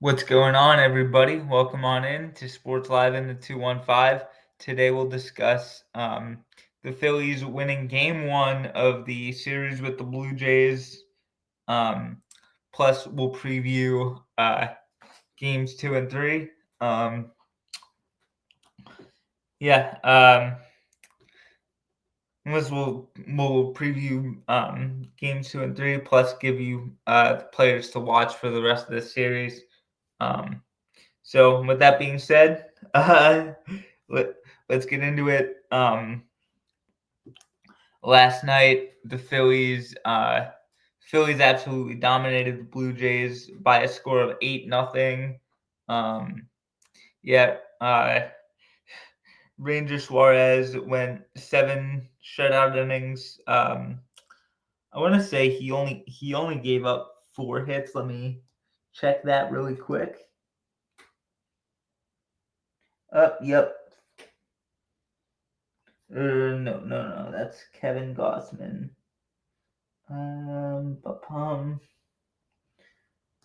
What's going on, everybody? Welcome on in to Sports Live in the 215. Today we'll discuss the Phillies winning Game 1 of the series with the Blue Jays. Plus, we'll preview Games 2 and 3. Um, yeah, we'll preview Games 2 and 3, plus give you the players to watch for the rest of the series. So with that being said, let, let's get into it. Last night, the Phillies absolutely dominated the Blue Jays by a score of 8-0. Yeah, Ranger Suarez went 7 shutout innings. I want to say he only gave up 4 hits. Let me check that really quick. Yep. No, that's Kevin Gossman.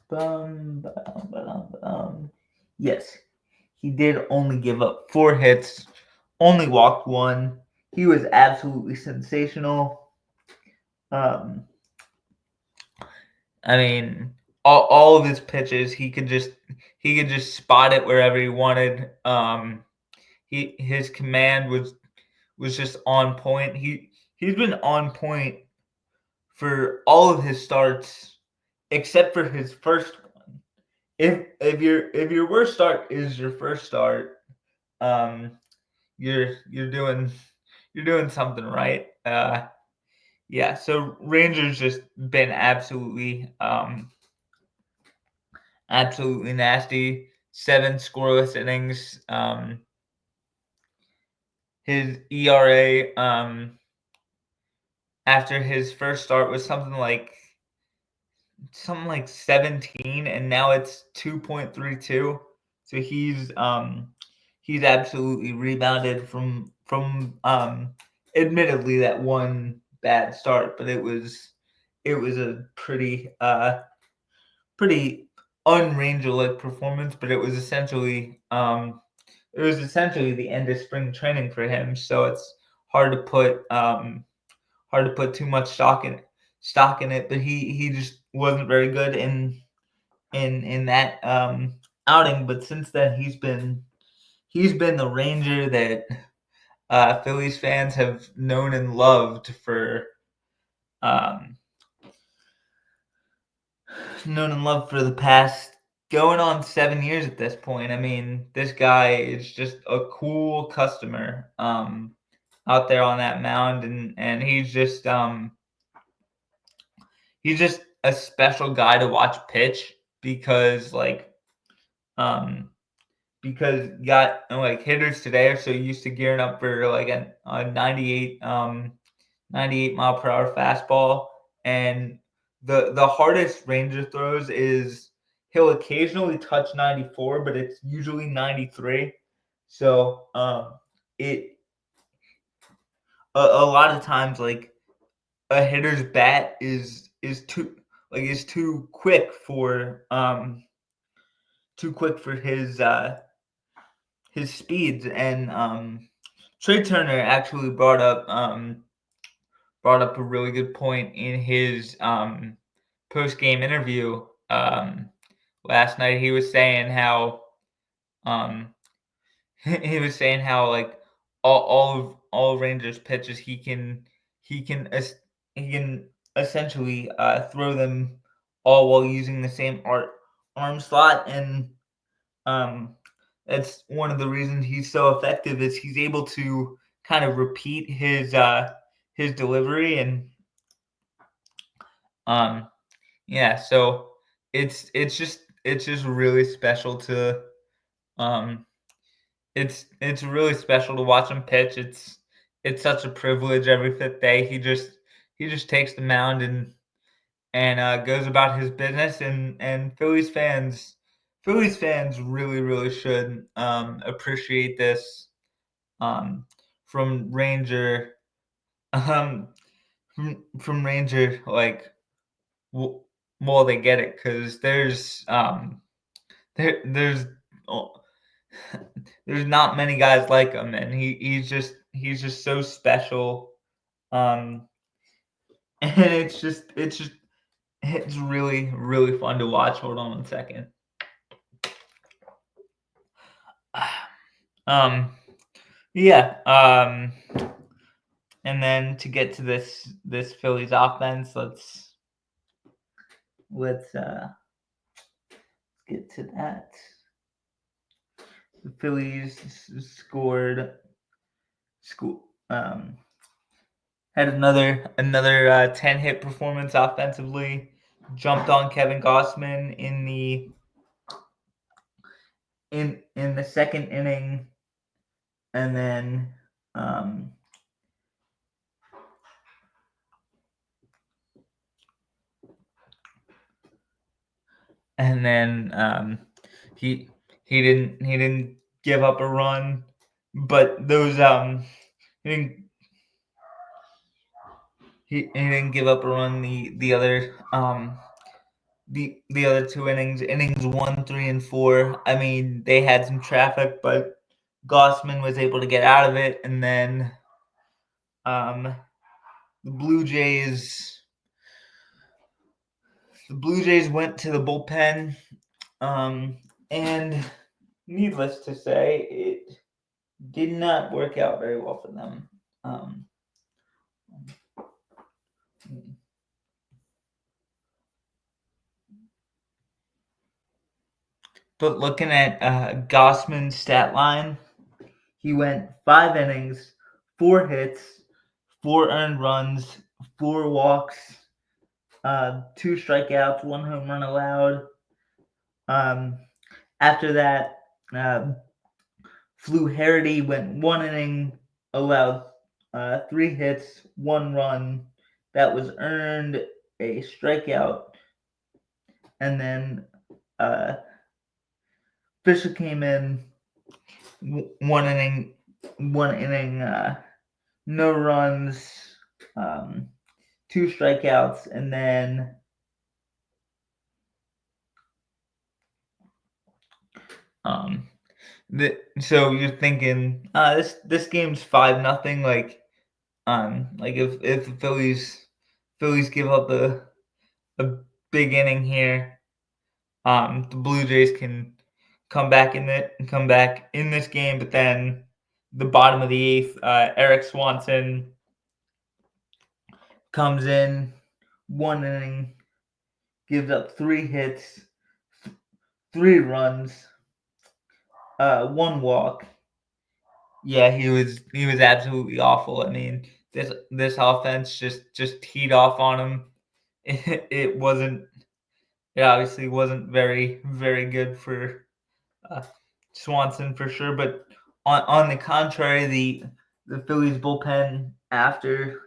Bum, Yes, he did only give up 4 hits, only walked 1. He was absolutely sensational. Um, I mean, all of his pitches, he could just spot it wherever he wanted. His command was just on point. He's been on point for all of his starts except for his first one. If your worst start is your first start, um, you're doing something right. Yeah. So Rangers just been absolutely nasty. 7 scoreless innings. His ERA after his first start was something like 17, and now it's 2.32. So he's absolutely rebounded from admittedly that one bad start, but it was a pretty unranger-like performance, but it was essentially the end of spring training for him, so it's hard to put too much stock in it, but he just wasn't very good in that outing. But since then, he's been the Ranger that Phillies fans have known and loved for um, the past going on 7 years at this point. I mean, this guy is just a cool customer out there on that mound, and he's just a special guy to watch pitch because um because you got hitters today are so used to gearing up for like a 98 mile per hour fastball, and the hardest Ranger throws is he'll occasionally touch 94, but it's usually 93. So it a lot of times a hitter's bat is too quick for his speeds. And Trey Turner actually brought up a really good point in his post game interview last night. He was saying how um, all Rangers pitches he can he can essentially throw them all while using the same arm slot. And um, that's one of the reasons he's so effective is he's able to kind of repeat his delivery. And um, yeah, so it's just really special to um it's really special to watch him pitch. It's such a privilege every fifth day. He just takes the mound and goes about his business. And Phillies fans really, really should appreciate this um, from Ranger um, from Ranger, while they get it, because there's oh, there's not many guys like him, and he's just so special. Um, and it's really really fun to watch. Hold on 1 second. Um, yeah. And then to get to this Phillies offense, let's get to that. The Phillies sco- um, had another 10-hit performance offensively. Jumped on Kevin Gossman in the second inning, and then um, and then he he didn't give up a run, but those he didn't he didn't give up a run the other two innings 1, 3, and 4. I mean, they had some traffic, but Gossman was able to get out of it, and then um, the Blue Jays went to the bullpen, and needless to say, it did not work out very well for them. But looking at Gossman's stat line, he went 5 innings, 4 hits, 4 earned runs, 4 walks, 2 strikeouts, 1 home run allowed. After that, Fluharity went 1 inning, allowed 3 hits, 1 run. That was earned, a strikeout, and then Fisher came in 1 inning, no runs, 2 strikeouts, and then so you're thinking this game's 5-0. Like if the Phillies give up a big inning here, the Blue Jays can come back in this game. But then the bottom of the eighth, Eric Swanson comes in 1 inning, gives up 3 hits, 3 runs, 1 walk. Yeah, he was absolutely awful. I mean, this offense just teed off on him. It wasn't. It obviously wasn't very very good for uh, Swanson for sure. But on the contrary, the Phillies bullpen after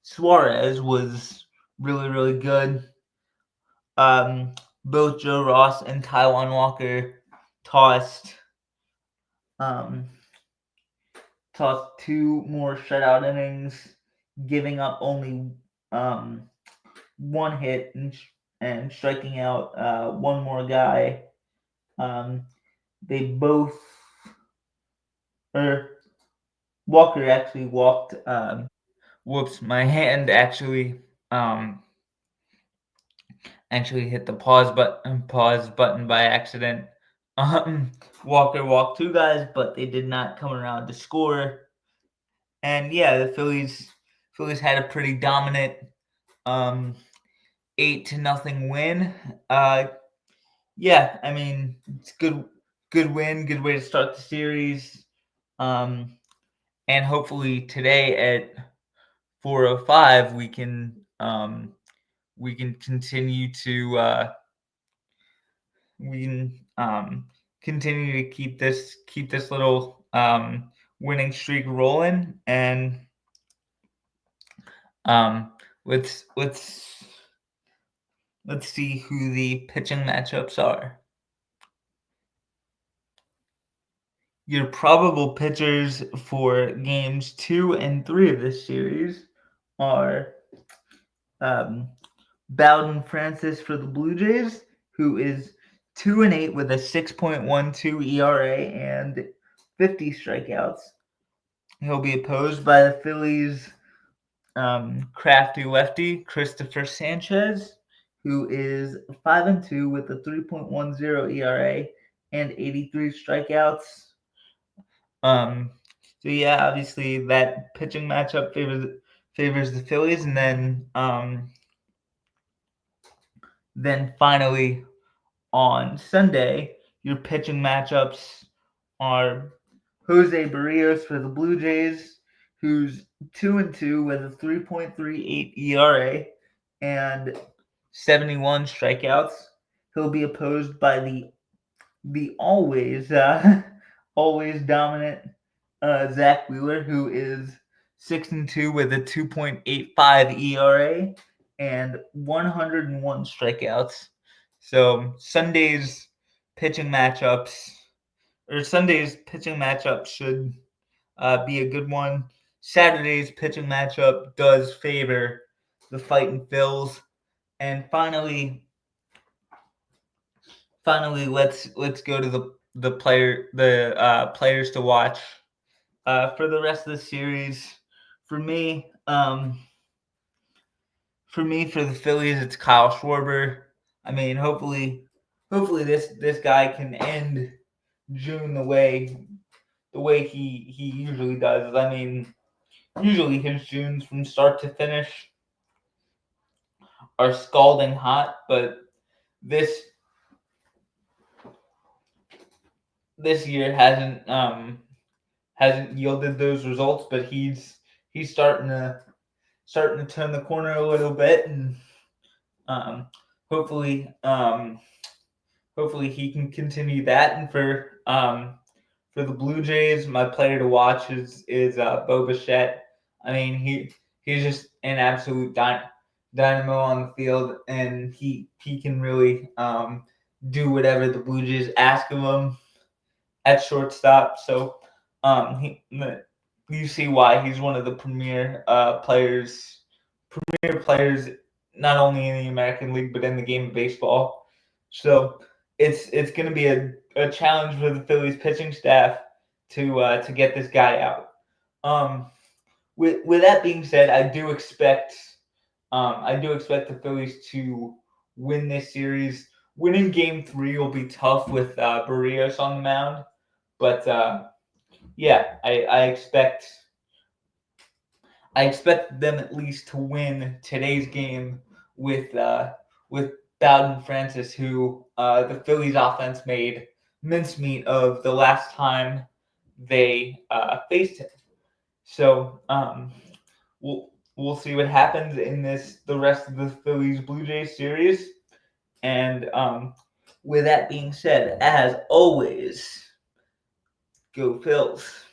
Suarez was really really good. Both Joe Ross and Taiwan Walker tossed um, tossed 2 more shutout innings, giving up only 1 hit and striking out 1 more guy. They both, or Walker actually walked. Whoops, my hand actually hit the pause button by accident. Um, Walker walked 2 guys, but they did not come around to score. And yeah, the Phillies had a pretty dominant 8-0 win. Yeah, I mean, it's good win, good way to start the series. And hopefully today at 4:05 we can continue to continue to keep this little winning streak rolling. And um, let's see who the pitching matchups are. Your probable pitchers for games 2 and 3 of this series are Bowden Francis for the Blue Jays, who is 2-8 with a 6.12 ERA and 50 strikeouts. He'll be opposed by the Phillies' crafty lefty Christopher Sanchez, who is 5-2 with a 3.10 ERA and 83 strikeouts. So yeah, obviously that pitching matchup favors the Phillies, and then finally on Sunday, your pitching matchups are Jose Barrios for the Blue Jays, who's 2-2 with a 3.38 ERA and 71 strikeouts. He'll be opposed by the always always dominant Zach Wheeler, who is 6-2 with a 2.85 ERA and 101 strikeouts. So Sunday's pitching matchups should be a good one. Saturday's pitching matchup does favor the Fighting Phils. And finally, let's go to the players to watch for the rest of the series. For me, for the Phillies, it's Kyle Schwarber. I mean, hopefully this guy can end June the way he usually does. I mean, usually his Junes from start to finish are scalding hot, but this year hasn't yielded those results. But he's starting to turn the corner a little bit, and hopefully he can continue that. And for the Blue Jays, my player to watch is Bo Bichette. I mean, he's just an absolute dynamo on the field, and he can really do whatever the Blue Jays ask of him at shortstop. So you see why he's one of the premier players, not only in the American League but in the game of baseball. So it's going to be a challenge for the Phillies pitching staff to get this guy out. With that being said, I do expect the Phillies to win this series. Winning Game 3 will be tough with Barrios on the mound, but yeah, I expect them at least to win today's game with Bowden Francis, who the Phillies offense made mincemeat of the last time they faced him. So we'll see what happens in the rest of the Phillies Blue Jays series. And with that being said, as always, go Phils.